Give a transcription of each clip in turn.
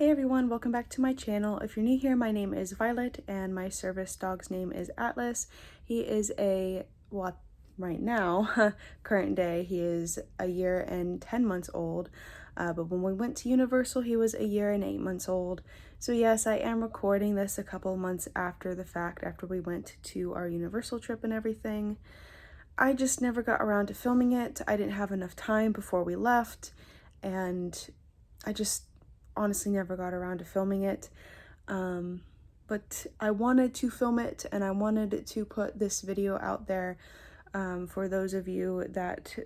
Hey everyone, welcome back to my channel. If you're new here, my name is Violet and my service dog's name is Atlas. He is right now, current day, he is a year and 10 months old. But when we went to Universal, he was a year and 8 months old. So yes, I am recording this a couple months after the fact, after we went to our Universal trip and everything. I just never got around to filming it. I didn't have enough time before we left, and I just honestly never got around to filming it. But I wanted to film it, and I wanted to put this video out there for those of you that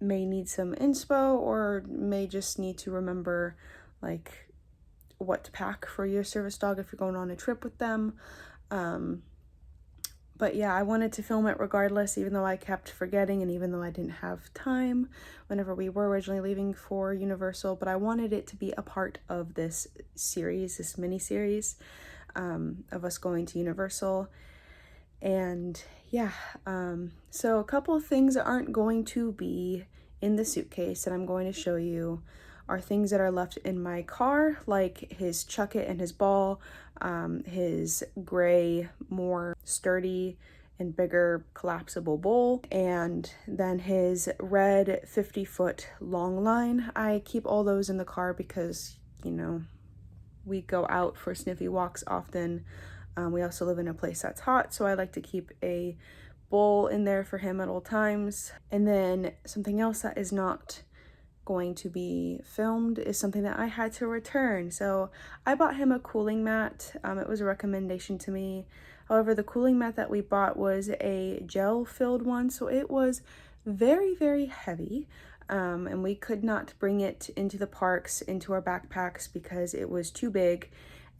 may need some inspo or may just need to remember like what to pack for your service dog if you're going on a trip with them. But yeah, I wanted to film it regardless, even though I kept forgetting and even though I didn't have time whenever we were originally leaving for Universal. But I wanted it to be a part of this series, this mini-series of us going to Universal. And yeah, so a couple of things that aren't going to be in the suitcase that I'm going to show you are things that are left in my car, like his chuck it and his ball, his gray, more sturdy and bigger collapsible bowl, and then his red 50-foot long line. I keep all those in the car because, you know, we go out for sniffy walks often. We also live in a place that's hot, so I like to keep a bowl in there for him at all times. And then something else that is not going to be filmed is something that I had to return. So I bought him a cooling mat. It was a recommendation to me. However, the cooling mat that we bought was a gel filled one, so it was very, very heavy. And we could not bring it into the parks, into our backpacks, because it was too big,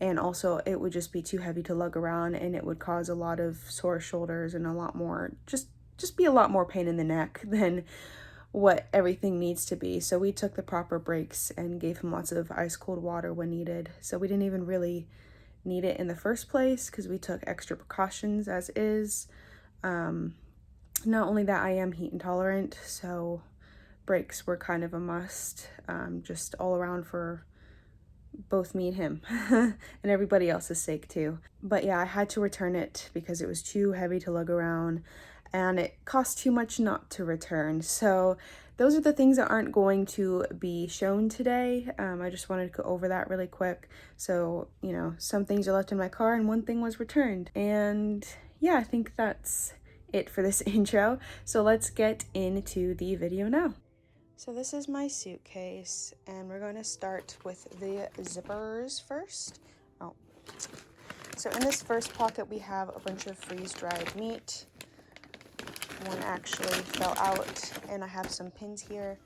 and also it would just be too heavy to lug around, and it would cause a lot of sore shoulders and a lot more, just be a lot more pain in the neck than what everything needs to be. So we took the proper breaks and gave him lots of ice cold water when needed. So we didn't even really need it in the first place because we took extra precautions as is. Not only that, I am heat intolerant, so breaks were kind of a must, just all around for both me and him and everybody else's sake too. But yeah, I had to return it because it was too heavy to lug around and it cost too much not to return. So those are the things that aren't going to be shown today. I just wanted to go over that really quick. So, you know, some things are left in my car and one thing was returned. And yeah, I think that's it for this intro. So let's get into the video now. So this is my suitcase, and we're going to start with the zippers first. So in this first pocket we have a bunch of freeze-dried meat. One actually fell out, and I have some pins here.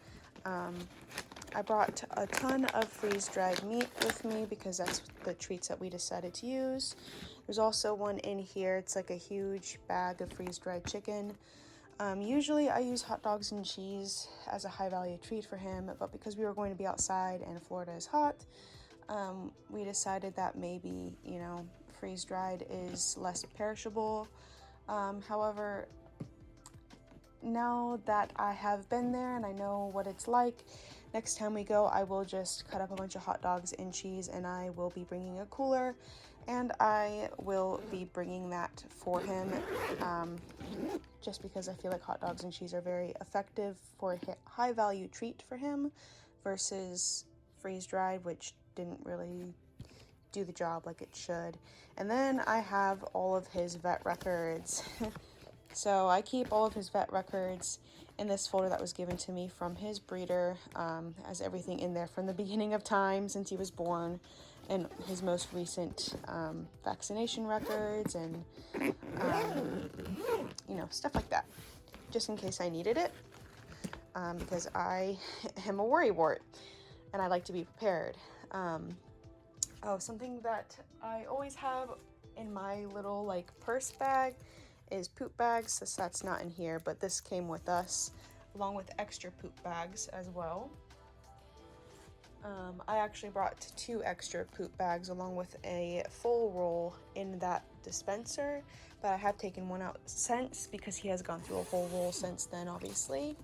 I brought a ton of freeze-dried meat with me because that's the treats that we decided to use. There's also one in here. It's like a huge bag of freeze-dried chicken. Usually I use hot dogs and cheese as a high value treat for him, but because we were going to be outside and Florida is hot, we decided that maybe, you know, freeze-dried is less perishable. However, now that I have been there and I know what it's like, next time we go, I will just cut up a bunch of hot dogs and cheese, and I will be bringing a cooler, and I will be bringing that for him, just because I feel like hot dogs and cheese are very effective for a high value treat for him versus freeze-dried, which didn't really do the job like it should. And then I have all of his vet records. So I keep all of his vet records in this folder that was given to me from his breeder, as everything in there from the beginning of time since he was born, and his most recent vaccination records and you know, stuff like that, just in case I needed it, because I am a worrywart and I like to be prepared. Something that I always have in my little like purse bag is poop bags. That's not in here, but this came with us along with extra poop bags as well. I actually brought 2 extra poop bags along with a full roll in that dispenser, but I have taken one out since because he has gone through a whole roll since then, obviously.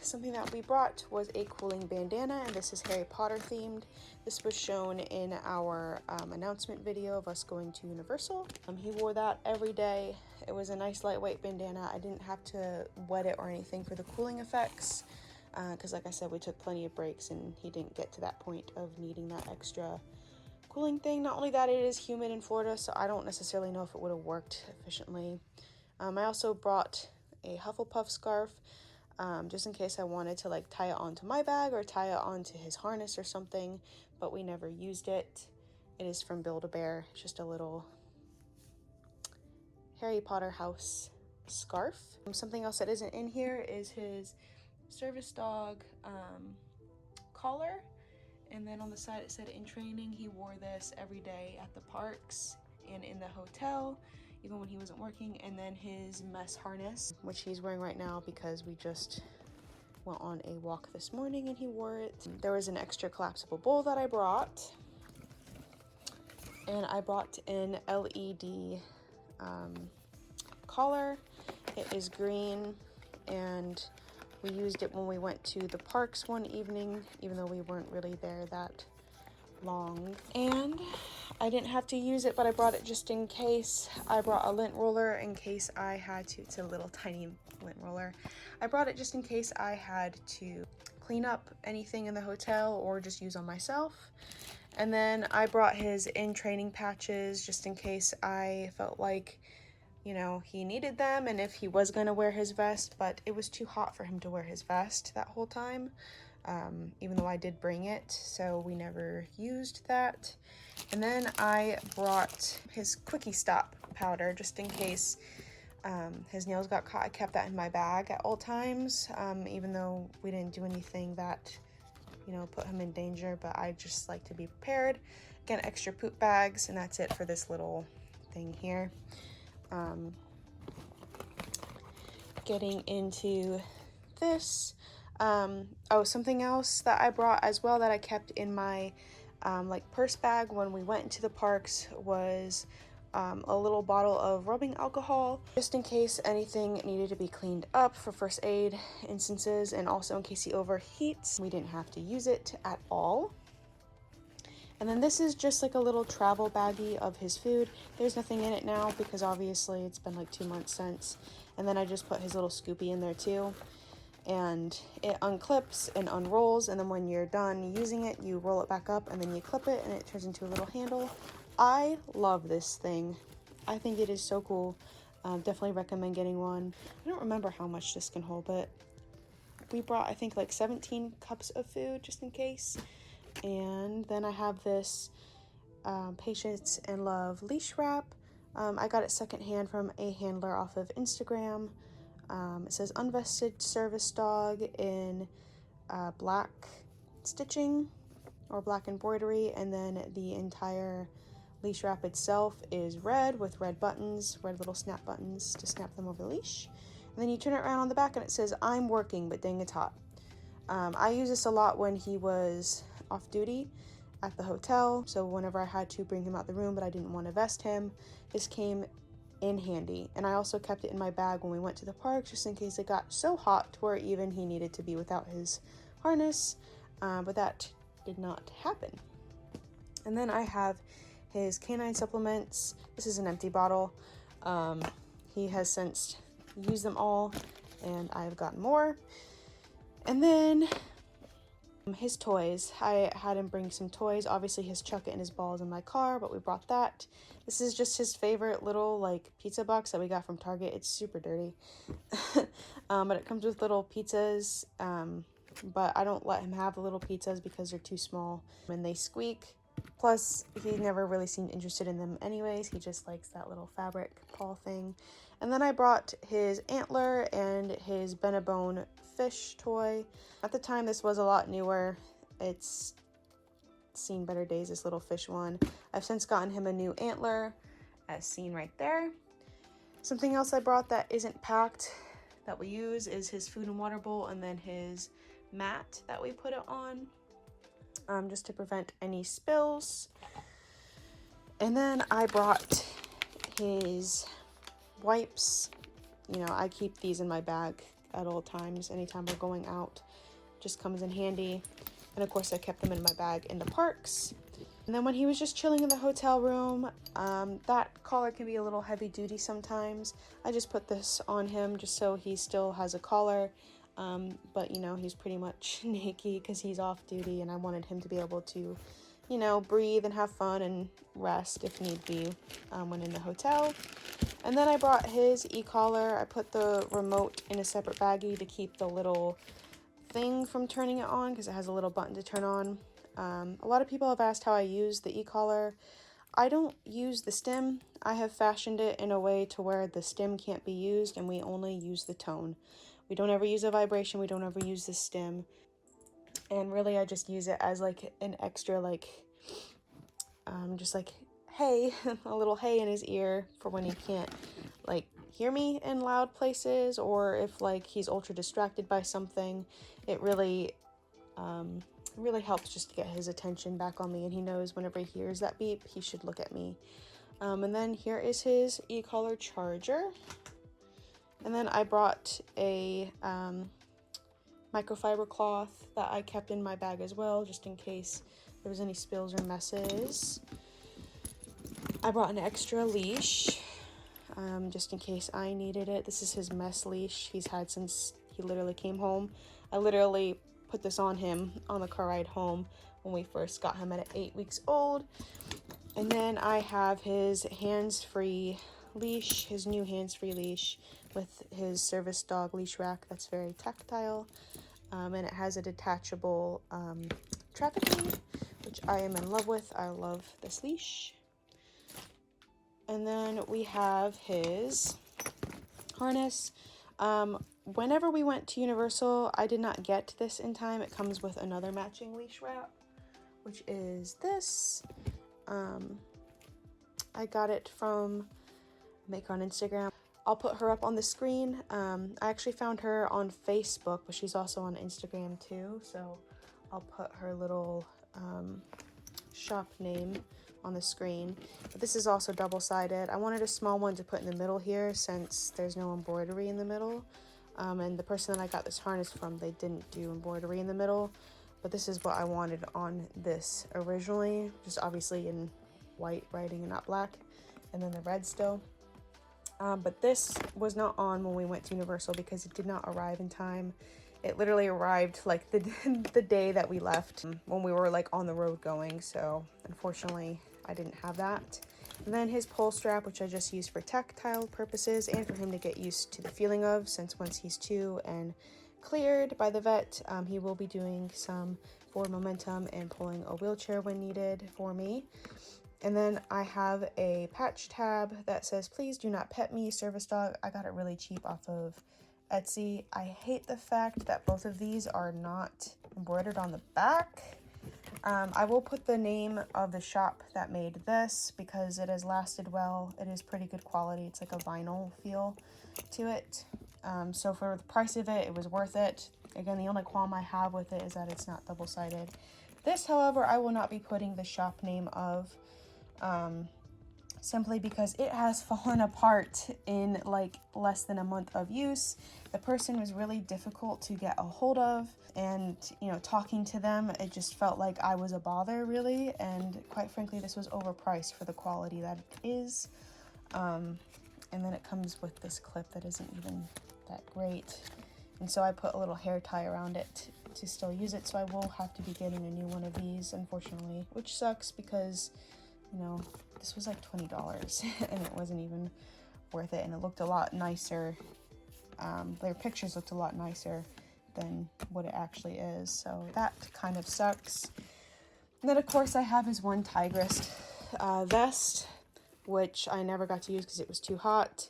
Something that we brought was a cooling bandana, and this is Harry Potter themed. This was shown in our announcement video of us going to Universal. He wore that every day. It was a nice lightweight bandana. I didn't have to wet it or anything for the cooling effects, because like I said, we took plenty of breaks and he didn't get to that point of needing that extra cooling thing. Not only that, it is humid in Florida, so I don't necessarily know if it would have worked efficiently. I also brought a Hufflepuff scarf, just in case I wanted to like tie it onto my bag or tie it onto his harness or something, but we never used it. It is from Build-A-Bear, just a little Harry Potter house scarf. Something else that isn't in here is his service dog collar, and then on the side it said in training. He wore this every day at the parks and in the hotel, even when he wasn't working. And then his mess harness, which he's wearing right now because we just went on a walk this morning and he wore it. There was an extra collapsible bowl that I brought, and I brought an LED collar. It is green, and we used it when we went to the parks one evening, even though we weren't really there that long. And I didn't have to use it, but I brought it just in case. I brought a lint roller in case I had to. It's a little tiny lint roller. I brought it just in case I had to clean up anything in the hotel or just use on myself. And then I brought his in training patches just in case I felt like, you know, he needed them, and if he was gonna wear his vest, but it was too hot for him to wear his vest that whole time, even though I did bring it, so we never used that. And then I brought his quickie stop powder just in case his nails got caught. I kept that in my bag at all times, even though we didn't do anything that, you know, put him in danger, but I just like to be prepared. Again, extra poop bags, and that's it for this little thing here. Getting into this, oh, something else that I brought as well that I kept in my like purse bag when we went into the parks was a little bottle of rubbing alcohol, just in case anything needed to be cleaned up for first aid instances, and also in case he overheats. We didn't have to use it at all. And then this is just like a little travel baggie of his food. There's nothing in it now because obviously it's been like 2 months since. And then I just put his little Scoopy in there too. And it unclips and unrolls, and then when you're done using it, you roll it back up and then you clip it and it turns into a little handle. I love this thing. I think it is so cool. Definitely recommend getting one. I don't remember how much this can hold, but we brought, I think, like 17 cups of food just in case. And then I have this Patience and Love leash wrap. I got it secondhand from a handler off of Instagram. It says unvested service dog in black stitching or black embroidery, and then the entire leash wrap itself is red with red buttons, red little snap buttons to snap them over the leash. And then you turn it around on the back and it says, "I'm working, but dang, it's hot." I use this a lot when he was off duty at the hotel, so whenever I had to bring him out the room but I didn't want to vest him, this came in handy. And I also kept it in my bag when we went to the park just in case it got so hot to where even he needed to be without his harness, but that did not happen. And then I have his canine supplements. This is an empty bottle. He has since used them all and I've gotten more. And then his toys. I had him bring some toys. Obviously his Chuck It and his balls in my car, but we brought that. This is just his favorite little like pizza box that we got from Target. It's super dirty. But it comes with little pizzas. But I don't let him have the little pizzas because they're too small and they squeak. Plus, he never really seemed interested in them anyways. He just likes that little fabric paw thing. And then I brought his antler and his Benebone fish toy. At the time, this was a lot newer. It's seen better days, this little fish one. I've since gotten him a new antler, as seen right there. Something else I brought that isn't packed that we use is his food and water bowl, and then his mat that we put it on, just to prevent any spills. And then I brought his wipes. You know, I keep these in my bag at all times. Anytime we're going out, just comes in handy. And of course I kept them in my bag in the parks. And then when he was just chilling in the hotel room, that collar can be a little heavy duty sometimes. I just put this on him just so he still has a collar. But you know, he's pretty much naked because he's off duty, and I wanted him to be able to, you know, breathe and have fun and rest if need be when in the hotel. And then I brought his e-collar. I put the remote in a separate baggie to keep the little thing from turning it on because it has a little button to turn on. A lot of people have asked how I use the e-collar. I don't use the stem. I have fashioned it in a way to where the stem can't be used and we only use the tone. We don't ever use a vibration. We don't ever use the stem. And really I just use it as like an extra like, just like hey, a little hey in his ear for when he can't like hear me in loud places, or if like he's ultra distracted by something. It really helps just to get his attention back on me, and he knows whenever he hears that beep he should look at me. And then here is his e-collar charger, and then I brought a microfiber cloth that I kept in my bag as well, just in case there was any spills or messes. I brought an extra leash, just in case I needed it. This is his mess leash he's had since he literally came home. I literally put this on him on the car ride home when we first got him at 8 weeks old. And then I have his hands-free leash, his new hands-free leash with his service dog leash rack that's very tactile. And it has a detachable traffic lead, which I am in love with. I love this leash. And then we have his harness. Whenever we went to Universal, I did not get this in time. It comes with another matching leash wrap, which is this. I got it from Make on Instagram. I'll put her up on the screen. I actually found her on Facebook, but she's also on Instagram too. So I'll put her little shop name on the screen. But this is also double-sided. I wanted a small one to put in the middle here since there's no embroidery in the middle. And the person that I got this harness from, they didn't do embroidery in the middle. But this is what I wanted on this originally, just obviously in white writing and not black, and then the red still. But this was not on when we went to Universal because it did not arrive in time. It literally arrived like the day that we left when we were like on the road going. So unfortunately, I didn't have that. And then his pull strap, which I just used for tactile purposes and for him to get used to the feeling of, since once he's 2 and cleared by the vet, he will be doing some forward momentum and pulling a wheelchair when needed for me. And then I have a patch tab that says, "Please do not pet me, service dog." I got it really cheap off of Etsy. I hate the fact that both of these are not embroidered on the back. I will put the name of the shop that made this because it has lasted well. It is pretty good quality. It's like a vinyl feel to it. So for the price of it, it was worth it. Again, the only qualm I have with it is that it's not double-sided. This, however, I will not be putting the shop name of, simply because it has fallen apart in like less than a month of use. The person was really difficult to get a hold of, and you know, talking to them, it just felt like I was a bother really, and quite frankly this was overpriced for the quality that it is. And then it comes with this clip that isn't even that great, and so I put a little hair tie around it to still use it, so I will have to be getting a new one of these, unfortunately, which sucks because, you know, this was like $20 and it wasn't even worth it, and it looked a lot nicer. Their pictures looked a lot nicer than what it actually is, so that kind of sucks. And then of course I have his one tigress vest, which I never got to use because it was too hot.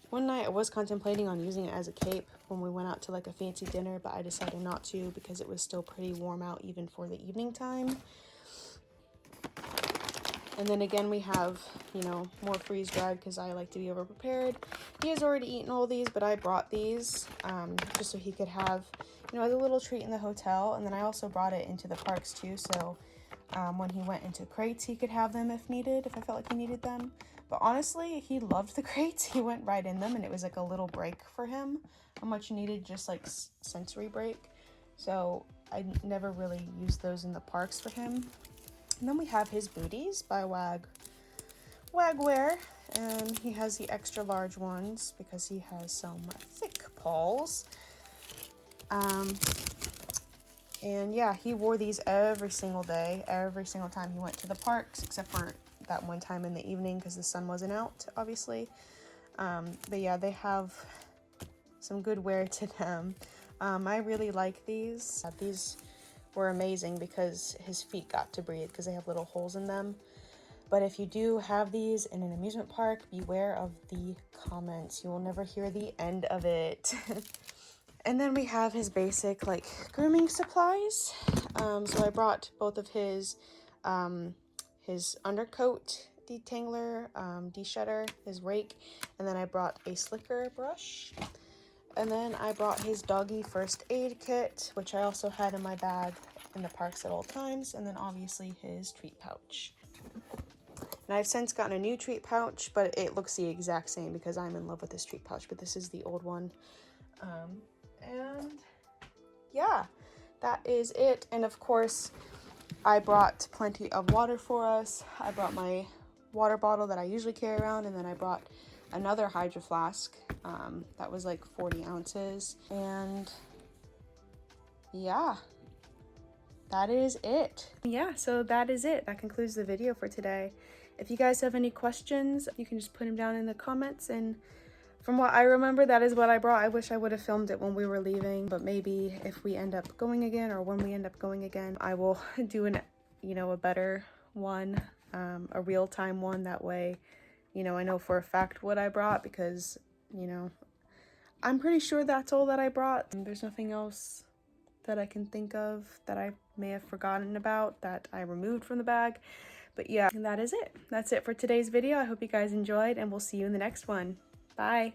One night I was contemplating on using it as a cape when we went out to like a fancy dinner, but I decided not to because it was still pretty warm out even for the evening time. And then again, we have, you know, more freeze-dried because I like to be over-prepared. He has already eaten all these, but I brought these just so he could have, you know, as a little treat in the hotel. And then I also brought it into the parks too, so When he went into crates, he could have them if needed, if I felt like he needed them. But honestly, he loved the crates. He went right in them, and it was like a little break for him. How much he needed, just like sensory break. So I never really used those in the parks for him. And then we have his booties by Wagwear, and he has the extra large ones because he has some thick paws. And yeah, he wore these every single day, every single time he went to the parks, except for that one time in the evening because the sun wasn't out, obviously. But yeah, they have some good wear to them. I really like these. These were amazing because his feet got to breathe because they have little holes in them. But if you do have these in an amusement park, beware of the comments. You will never hear the end of it. And then we have his basic like grooming supplies. So I brought both of his undercoat detangler, de-shedder, his rake, and then I brought a slicker brush. And then I brought his doggy first aid kit, which I also had in my bag in the parks at all times, and then obviously his treat pouch. And I've since gotten a new treat pouch, but it looks the exact same because I'm in love with this treat pouch, but this is the old one. And yeah, that is it. And of course, I brought plenty of water for us. I brought my water bottle that I usually carry around, and then I brought another Hydro Flask that was like 40 ounces. And yeah, that is it. Yeah, so that is it. That concludes the video for today. If you guys have any questions, you can just put them down in the comments, and from what I remember, that is what I brought. I wish I would have filmed it when we were leaving, but maybe if we end up going again, or when we end up going again, I will do a better one, a real-time one. That way, I know for a fact what I brought because, I'm pretty sure that's all that I brought. There's nothing else that I can think of that I may have forgotten about that I removed from the bag. But yeah, that is it. That's it for today's video. I hope you guys enjoyed, and we'll see you in the next one. Bye.